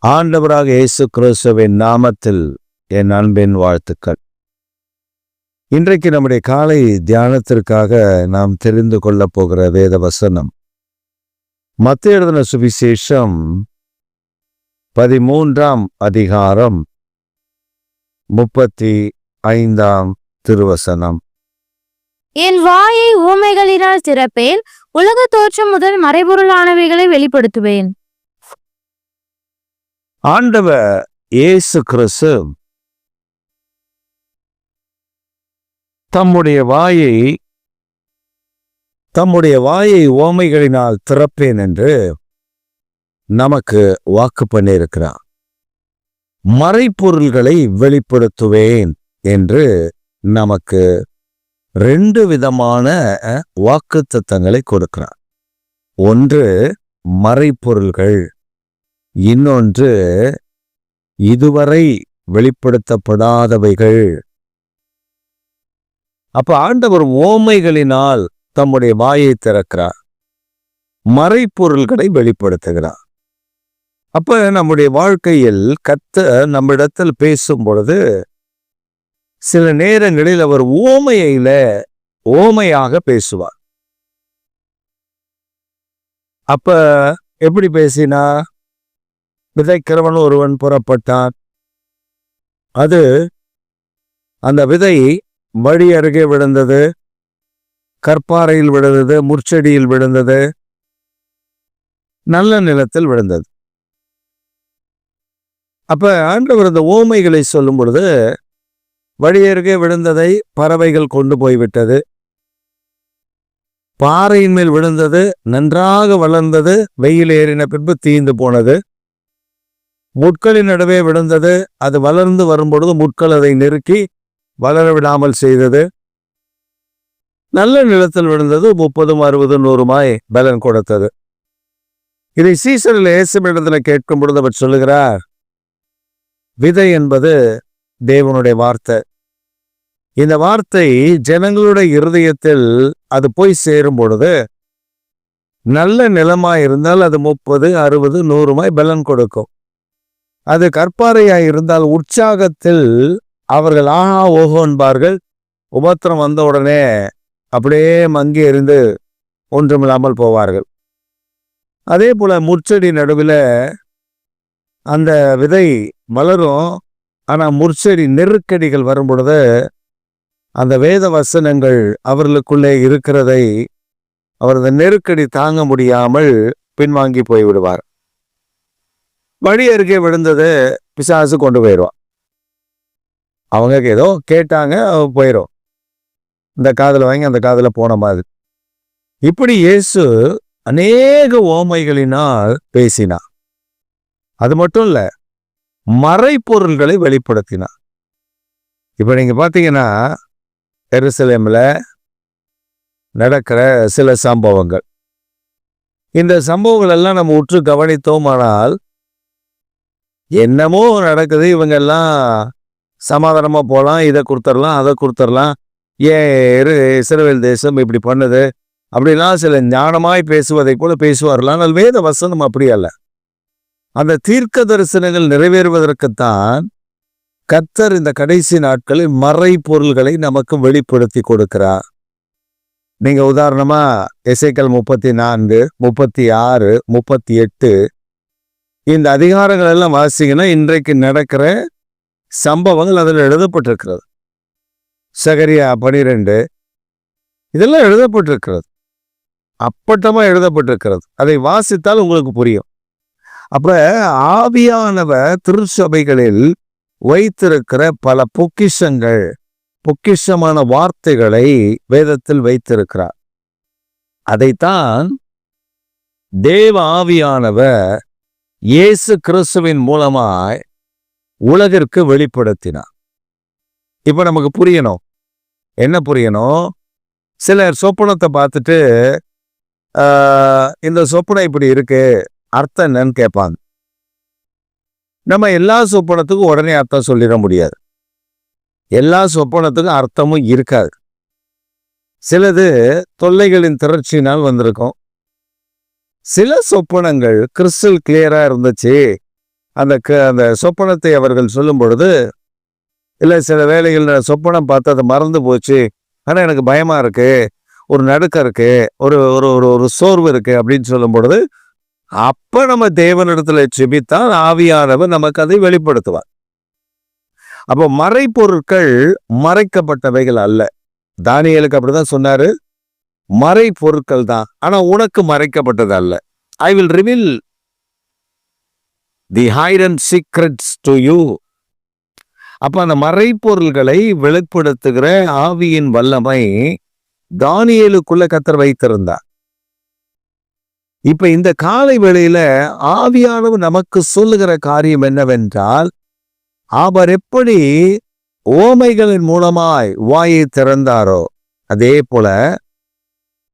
ஆண்டவராக இயேசு கிறிஸ்துவின் நாமத்தில் என் அன்பின் வாழ்த்துக்கள். இன்றைக்கு நம்முடைய காலை தியானத்திற்காக நாம் தெரிந்து கொள்ளப் போகிற வேத வசனம் மத்தேயு எழுதின சுவிசேஷம் 13ஆம் அதிகாரம் 35ஆம் திருவசனம். என் வாயை ஊமைகளினால் திறப்பேன், உலக தோற்றம் முதல் மறைபொருளானவைகளை வெளிப்படுத்துவேன். ஆண்டவர் இயேசு கிறிஸ்து தம்முடைய வாயை ஓமைகளினால் திறப்பேன் என்று நமக்கு வாக்கு பண்ணியிருக்கிறார். மறைப்பொருள்களை வெளிப்படுத்துவேன் என்று நமக்கு 2 விதமான வாக்குத்தத்தங்களை கொடுக்கிறார். ஒன்று மறைப்பொருள்கள், இன்னொன்று இதுவரை வெளிப்படுத்தப்படாதவைகள். அப்ப ஆண்டவர் ஓமைகளினால் தம்முடைய வாயை திறக்கிறார், மறைப்பொருள்களை வெளிப்படுத்துகிறார். அப்ப நம்முடைய வாழ்க்கையில் கர்த்தர் நம்மிடத்தில் பேசும் பொழுது சில நேரங்களில் அவர் ஓமையாக பேசுவார். அப்ப எப்படி பேசினா? விதைக்கிறவன் ஒருவன் புறப்பட்டான். அந்த விதை வழி அருகே விழுந்தது, கற்பாறையில் விழுந்தது, முற்செடியில் விழுந்தது, நல்ல நிலத்தில் விழுந்தது. அப்ப ஆண்டவர் இந்த ஓமைகளை சொல்லும் பொழுது வழி அருகே விழுந்ததை பறவைகள் கொண்டு போய்விட்டது, பாறையின் மேல் விழுந்தது நன்றாக வளர்ந்தது, வெயில் ஏறின பின்பு தீந்து போனது. முட்களின் நடுவே விழுந்தது, அது வளர்ந்து வரும்பொழுது முட்கள் அதை நெருக்கி வளர விடாமல் செய்தது. நல்ல நிலத்தில் விழுந்தது 30, 60, 100 பலன் கொடுத்தது. இதை சீசரில் இயேசுவிடத்தில் கேட்கும் பொழுது அவர் சொல்லுகிறார், விதை என்பது தேவனுடைய வார்த்தை. இந்த வார்த்தை ஜனங்களுடைய இருதயத்தில் அது போய் சேரும் பொழுது நல்ல நிலமாய் இருந்தால் அது 30, 60, 100 பலன் கொடுக்கும். அது கற்பாறையாய் இருந்தால் உற்சாகத்தில் அவர்கள் ஆஹா ஓஹோ என்பார்கள். உபத்திரம் வந்த உடனே அப்படியே மங்கி எறிந்து ஒன்றுமில்லாமல் போவார்கள். அதே போல முற்செடி நடுவில் அந்த விதை வளரும். ஆனால் முற்செடி நெருக்கடிகள் வரும் பொழுது அந்த வேத வசனங்கள் அவர்களுக்குள்ளே இருக்கிறதை அவரது நெருக்கடி தாங்க முடியாமல் பின்வாங்கி போய்விடுவார். வழி அருகே விழுந்தது பிசாசு கொண்டு போயிடுவான். அவங்க ஏதோ கேட்டாங்க, போயிடும். இந்த காதில் வாங்கி அந்த காதில் போன மாதிரி. இப்படி இயேசு அநேக ஓமைகளினால் பேசினார். அது மட்டும் இல்ல, மறைப்பொருள்களை வெளிப்படுத்தினார். இப்ப நீங்க பாத்தீங்கன்னா எருசலேம்ல நடக்கிற சில சம்பவங்கள், இந்த சம்பவங்கள் எல்லாம் நம்ம உற்று கவனித்தோமானால் என்னமோ நடக்குது, இவங்க எல்லாம் சமாதானமா போகலாம், இதை கொடுத்துடலாம், அதை கொடுத்துடலாம், ஏன் இஸ்ரவேல் தேசம் இப்படி பண்ணுது அப்படிலாம் சில ஞானமாய் பேசுவதை போல பேசுவார்கள். ஆனால் வேத வசனம் அப்படி அல்ல. அந்த தீர்க்க தரிசனங்கள் நிறைவேறுவதற்குத்தான் கர்த்தர் இந்த கடைசி நாட்களில் மறைப்பொருள்களை நமக்கு வெளிப்படுத்தி கொடுக்கிறார். நீங்க உதாரணமா எசேக்கியேல் 34, 36, 38 இந்த அதிகாரங்கள் எல்லாம் வாசிங்கன்னா இன்றைக்கு நடக்கிற சம்பவங்கள் அதில் எழுதப்பட்டிருக்கிறது. சகரியா 12 இதெல்லாம் எழுதப்பட்டிருக்கிறது, அப்பட்டமா எழுதப்பட்டிருக்கிறது. அதை வாசித்தால் உங்களுக்கு புரியும். அப்ப ஆவியானவர் திருச்சபைகளில் வைத்திருக்கிற பல பொக்கிஷமான வார்த்தைகளை வேதத்தில் வைத்திருக்கிறார். அதைத்தான் தேவ ஆவியானவர் இயேசு கிறிஸ்துவின் மூலமாய் உலகிற்கு வெளிப்படுத்தினார். இப்ப நமக்கு புரியணும். என்ன புரியணும்? சிலர் சொப்பனத்தை பார்த்துட்டு இந்த சொப்பனம் இப்படி இருக்கு, அர்த்தம் என்னன்னு கேட்பாங்க. நம்ம எல்லா சொப்பனத்துக்கும் உடனே அர்த்தம் சொல்லிட முடியாது. எல்லா சொப்பனத்துக்கும் அர்த்தமும் இருக்காது. சிலது தொல்லைகளின் திரட்சியினால் வந்திருக்கும். சில சொப்பனங்கள் கிறிஸ்டல் கிளியரா இருந்துச்சு, அந்த சொப்பனத்தை அவர்கள் சொல்லும் பொழுது, இல்லை சில வேளைகள் சொப்பனம் பார்த்து அதை மறந்து போச்சு, ஆனால் எனக்கு பயமா இருக்கு, ஒரு நடுக்கம் இருக்கு, ஒரு ஒரு ஒரு ஒரு சோர்வு இருக்கு அப்படின்னு சொல்லும் பொழுது, அப்ப நம்ம தேவனிடத்துல செபித்தால் ஆவியானவர் நமக்கு அதை வெளிப்படுத்துவார். அப்போ மறைப்பொருட்கள் மறைக்கப்பட்டவைகள் அல்ல. தானியேலுக்கு அப்படிதான் சொன்னாரு, மறைப்பொருட்கள் தான், ஆனா உனக்கு மறைக்கப்பட்டது அல்ல. I will reveal the Hayden secrets to you. அப்ப அந்த மறைப்பொருள்களை வெளிப்படுத்துகிற ஆவியின் வல்லமை தானியேலுக்குள்ள கர்த்தர் வைத்திருந்தார். இப்ப இந்த காலை வேளையில ஆவியானவர் நமக்கு சொல்லுகிற காரியம் என்னவென்றால், அவர் எப்படி ஓமைகளின் மூலமாய் வாயை திறந்தாரோ அதே போல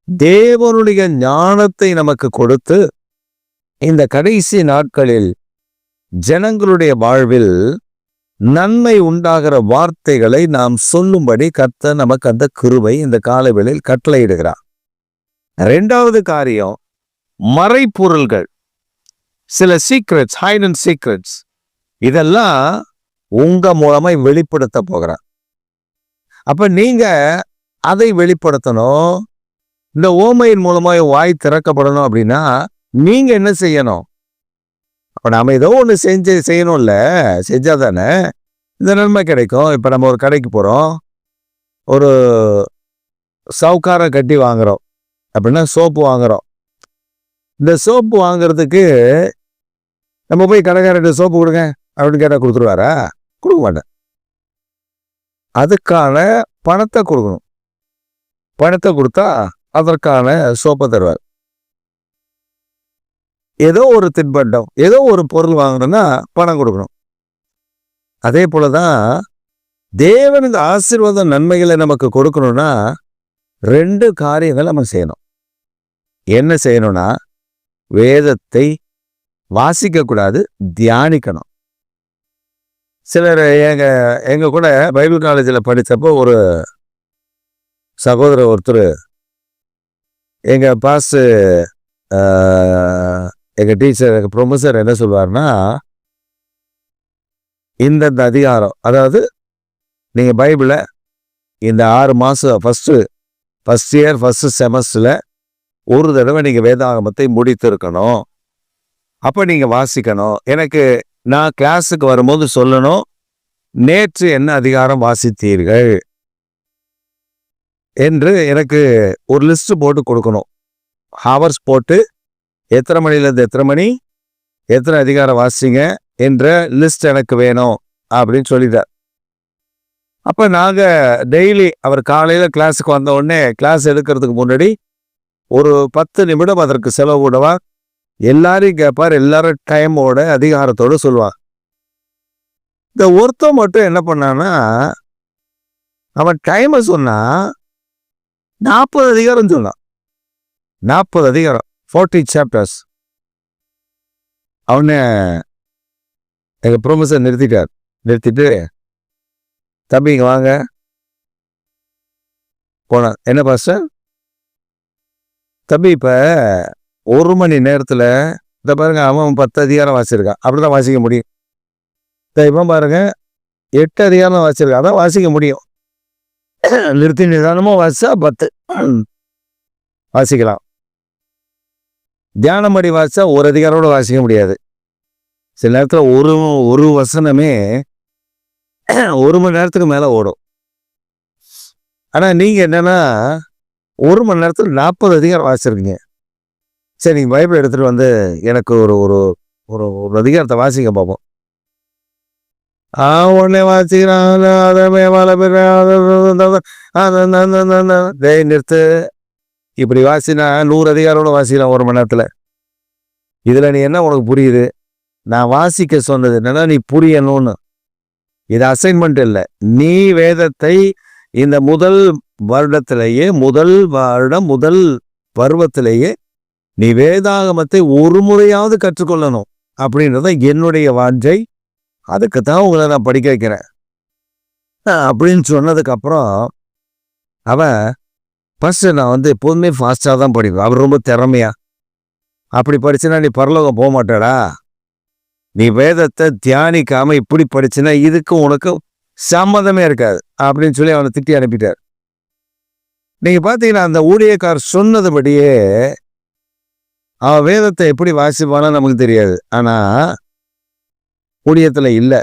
தேவனுடைய ஞானத்தை நமக்கு கொடுத்து இந்த கடைசி நாட்களில் ஜனங்களுடைய வாழ்வில் நன்மை உண்டாகிற வார்த்தைகளை நாம் சொல்லும்படி கர்த்தர் நமக்கு அந்த கிருபை இந்த காலவேளையில் கட்டளையிடுகிறார். இரண்டாவது காரியம், மறைப்பொருள்கள், சில சீக்ரெட்ஸ், ஹைடன் சீக்ரெட்ஸ், இதெல்லாம் உங்க மூலமாய் வெளிப்படுத்த போகிறார். அப்ப நீங்க அதை வெளிப்படுத்தணும். இந்த ஓமையின் மூலமாய் வாய் திறக்கப்படணும் அப்படின்னா நீங்க என்ன செய்யணும்? அப்ப நாம ஏதோ ஒண்ணு செய்யணும்ல, செஞ்சாதானே இந்த நன்மை கிடைக்கும். இப்ப நம்ம ஒரு கடைக்கு போறோம், ஒரு சவுக்கார கட்டி வாங்குறோம் அப்படின்னா சோப்பு வாங்குறோம். இந்த சோப்பு வாங்குறதுக்கு நம்ம போய் கடைக்காரர்கிட்ட சோப்பு கொடுங்க அப்படின்னு கேட்டா கொடுத்துருவாரா? கொடுக்க மாட்டேன். அதுக்கான பணத்தை கொடுக்கணும். பணத்தை கொடுத்தா அதற்கான சோப்பை தருவார். ஏதோ ஒரு தின்பண்டம், ஏதோ ஒரு பொருள் வாங்கணும்னா பணம் கொடுக்கணும். அதே போலதான் தேவனுக்கு ஆசீர்வாத நன்மைகளை நமக்கு கொடுக்கணும்னா 2 காரியங்கள் நம்ம செய்யணும். என்ன செய்யணும்னா, வேதத்தை வாசிக்க கூடாது, தியானிக்கணும். சிலர் எங்க கூட பைபிள் காலேஜில் படித்தப்போ ஒரு சகோதரர் ஒருத்தர், எங்க பாஸ் எங்க டீச்சர், எங்க ப்ரொஃபஸர் என்ன சொல்வார்னா, இந்த அதிகாரம், அதாவது நீங்க பைபிளை இந்த 6 மாசம் ஃபர்ஸ்ட் இயர் ஃபர்ஸ்ட் செமஸ்டர்ல ஒரு தடவை நீங்க வேதாகமத்தை முடித்து இருக்கணும். அப்ப நீங்க வாசிக்கணும். எனக்கு நான் கிளாஸுக்கு வரும்போது சொல்லணும், நேற்று என்ன அதிகாரம் வாசித்தீர்கள் என்று எனக்கு ஒரு லிஸ்ட் போட்டு கொடுக்கணும். ஹவர்ஸ் போட்டு எத்தனை மணிலேருந்து எத்தனை மணி, எத்தனை அதிகாரம் வாசிங்க என்ற லிஸ்ட் எனக்கு வேணும் அப்படின்னு சொல்லிட்டார். அப்ப நாங்க டெய்லி அவர் காலையில கிளாஸுக்கு வந்த உடனே கிளாஸ் எடுக்கிறதுக்கு முன்னாடி ஒரு 10 நிமிடம் அதற்கு செலவு கூடவா எல்லாரையும் கேட்பார். எல்லாரும் டைமோட அதிகாரத்தோட சொல்லுவாங்க. இந்த ஒருத்தன் மட்டும் என்ன பண்ணான்னா, அவன் டைமை சொன்னா 40 அதிகாரம் சொன்னான். 40 அதிகாரம், 40 சாப்டர்ஸ். அவனை எங்க ப்ரொஃபஸர் நிறுத்திட்டு, தம்பி இங்க வாங்க போன. என்ன பாஸ்டர்? தம்பி இப்ப 1 மணி நேரத்துல இந்த பாருங்க, அவன் 10 அதிகாரம் வாசிச்சிருக்கான், அப்படிதான் வாசிக்க முடியும். இவன் பாருங்க 8 அதிகாரம் வாசிச்சிருக்கான், அதான் வாசிக்க முடியும். நிறுத்தி நிதானமா வாசிச்சா 10 வாசிக்கலாம். தியானம் படி வாசிச்சா ஒரு அதிகாரோட வாசிக்க முடியாது. சில நேரத்துல ஒரு வசனமே 1 மணி நேரத்துக்கு மேல ஓடும். ஆனா நீங்க என்னன்னா 1 மணி நேரத்துல 40 அதிகாரம் வாசிச்சிருக்கீங்க. சரி, நீங்க பைபிள் எடுத்துட்டு வந்து எனக்கு ஒரு ஒரு ஒரு ஒரு அதிகாரத்தை வாசிக்க பார்ப்போம். உடனே வாசிக்கிறான். நிறுத்து. இப்படி வாசினா 100 அதிகாரோட வாசிக்கலாம் 1 மணி நேரத்துல. இதுல நீ என்ன உனக்கு புரியுது? நான் வாசிக்க சொன்னது என்னன்னா நீ புரியணும்னு. இது அசைன்மெண்ட் இல்லை. நீ வேதத்தை இந்த முதல் வருடத்திலேயே, முதல் பருவத்திலேயே நீ வேதாகமத்தை ஒரு முறையாவது கற்றுக்கொள்ளணும் அப்படின்றத என்னுடைய வாஞ்சை. அதுக்குத்தான் உங்களை நான் படிக்க வைக்கிறேன் அப்படின்னு சொன்னதுக்கு அப்புறம் அவன் ஃபர்ஸ்ட், நான் எப்போதுமே ஃபாஸ்டாக தான் படிப்பேன், அவர் ரொம்ப திறமையா. அப்படி படிச்சுன்னா நீ பரலோகம் போக மாட்டாடா நீ வேதத்தை தியானிக்காம இப்படி படிச்சுன்னா இதுக்கு உனக்கு சம்மதமே இருக்காது அப்படின்னு சொல்லி அவனை திட்டி அனுப்பிட்டார். நீங்க பாத்தீங்கன்னா அந்த ஊழியக்கார் சொன்னதுபடியே அவன் வேதத்தை எப்படி வாசிப்பானா நமக்கு தெரியாது. ஆனா ஊழியத்துல இல்ல.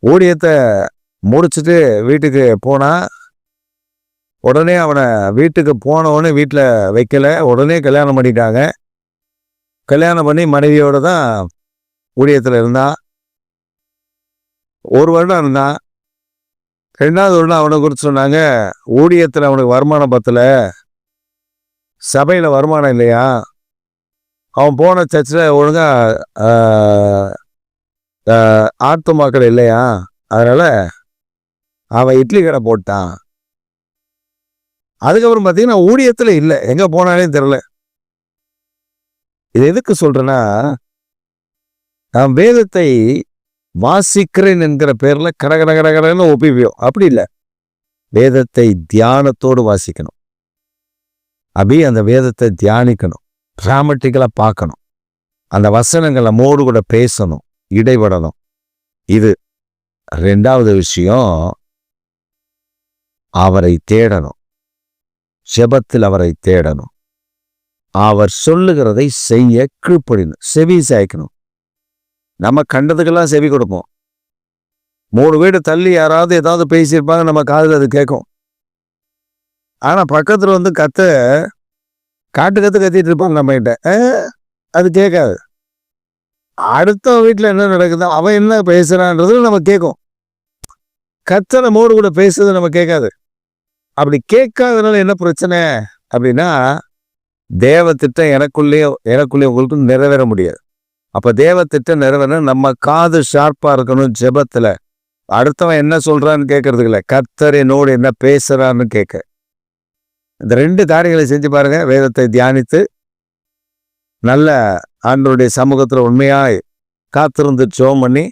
ஊழியத்தை முடிச்சுட்டு வீட்டுக்கு போனா உடனே அவனை வீட்டுக்கு போனவொடனே வீட்டில் வைக்கல, உடனே கல்யாணம் பண்ணிட்டாங்க. கல்யாணம் பண்ணி மனைவியோட தான் ஊழியத்தில் இருந்தான். 1 வருடம் இருந்தான். 2வது வருடம் அவனை குறித்து சொன்னாங்க, ஊழியத்தில் அவனுக்கு வருமானம் பத்தல, சபையில் வருமானம் இல்லையா, அவன் போன சர்ச்சில் ஒழுங்கா ஆத்துமாக்கள் இல்லையா, அதனால அவன் இட்லி கடை போட்டான். அதுக்கப்புறம் பார்த்தீங்கன்னா ஊழியத்தில் இல்லை, எங்க போனாலே தெரியல. இது எதுக்கு சொல்றேன்னா, நான் வேதத்தை வாசிக்கிறேன் என்கிற பேர்ல கடகடன்னு ஒப்பிவியோம். அப்படி இல்லை, வேதத்தை தியானத்தோடு வாசிக்கணும். அந்த வேதத்தை தியானிக்கணும், டிராமட்டிக்கலா பார்க்கணும், அந்த வசனங்கள் நம்மோடு கூட பேசணும், இடைபடணும். இது 2வது விஷயம். அவரை தேடணும், ஜெபத்தில் அவரை தேடணும், அவர் சொல்லுகிறதை செய்ய கீழ்ப்படியணும், செவி சாய்க்கணும். நம்ம கண்டதுக்கெல்லாம் செவி கொடுப்போம். 3 வீடு தள்ளி யாராவது ஏதாவது பேசியிருப்பாங்க, நம்ம காதுல அது கேட்கும். ஆனா பக்கத்துல வந்து காட்டு கத்திட்டு இருப்பாங்க நம்ம கிட்ட, அது கேட்காது. அடுத்த வீட்டுல என்ன நடக்குது, அவன் என்ன பேசுறான்றது நம்ம கேட்கும். கத்தனை மோடு கூட பேசுறது நம்ம கேட்காது. அப்படி கேட்காதனால என்ன பிரச்சனை அப்படின்னா, தேவ திட்டம் எனக்குள்ளேயே உங்களுக்கு நிறைவேற முடியாது. அப்ப தேவ திட்டம் நிறைவேற நம்ம காது ஷார்ப்பா இருக்கணும். ஜெபத்துல அடுத்தவன் என்ன சொல்றான்னு கேட்கறதுக்கு இல்லை, கர்த்தர் என்னோடு என்ன பேசுறான்னு கேட்க. இந்த 2 காரியங்களை செஞ்சு பாருங்க. வேதத்தை தியானித்து நல்ல ஆண்டவருடைய சமூகத்துல உண்மையாய் காத்திருந்து ஜெபம் பண்ணி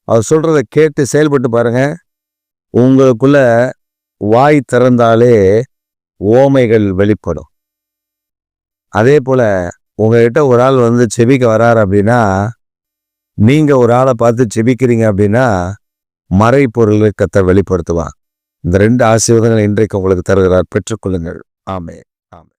அவர் சொல்றதை கேட்டு செயல்பட்டு பாருங்க. உங்களுக்குள்ள வாய் திறந்தாலே ஓமைகள் வெளிப்படும். அதே போல உங்ககிட்ட ஒரு ஆள் வந்து செபிக்க வராரு அப்படின்னா, நீங்க ஒரு ஆளை பார்த்து செபிக்கிறீங்க அப்படின்னா, மறைபொருளை கர்த்தர் வெளிப்படுத்துவான். இந்த 2 ஆசீர்வாதங்களை இன்றைக்கு உங்களுக்கு தருகிறார், பெற்றுக்கொள்ளுங்கள். ஆமென்.